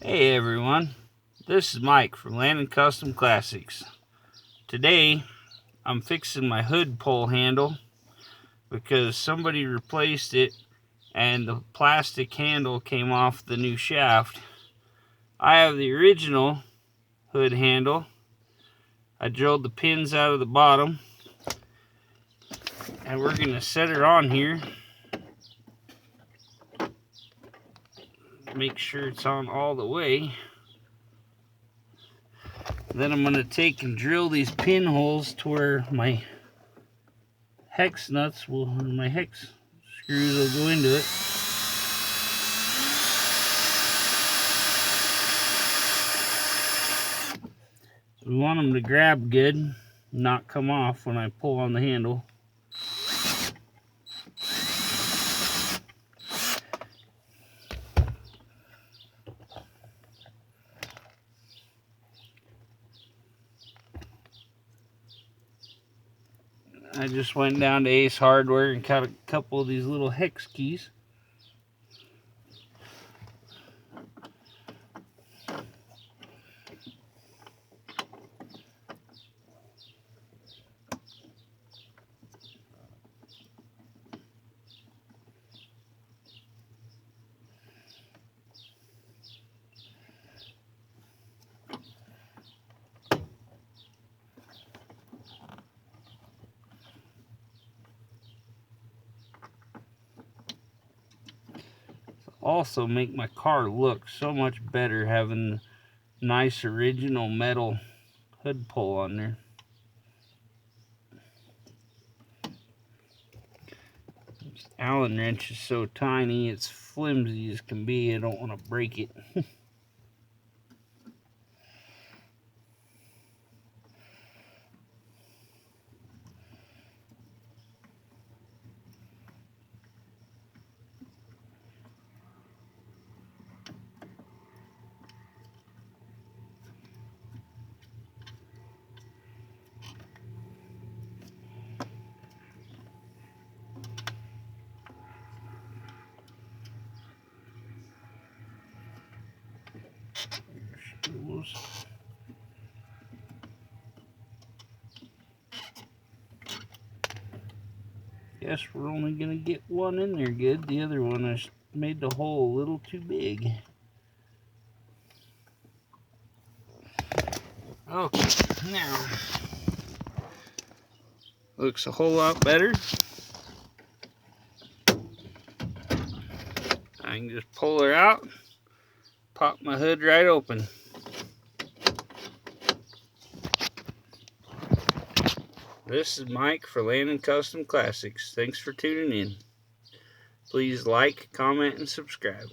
Hey everyone, this is Mike from Land and Custom Classics. Today I'm fixing my hood pole handle because somebody replaced it and the plastic handle came off the new shaft. I have the original hood handle. I drilled the pins out of the bottom and we're going to set it on here. Make sure it's on all the way. Then I'm going to take and drill these pinholes to where my hex nuts will, my hex screws will go into it. So we want them to grab good, not come off when I pull on the handle. I just went down to Ace Hardware and got a couple of these little hex keys. Also make my car look so much better having nice original metal hood pole on there. This Allen wrench is so tiny, it's flimsy as can be. I don't want to break it. Guess we're only gonna get one in there good. The other one I made the hole a little too big. Okay, now looks a whole lot better. I can just pull her out, pop my hood right open. This is Mike for Land and Custom Classics. Thanks for tuning in. Please like, comment, and subscribe.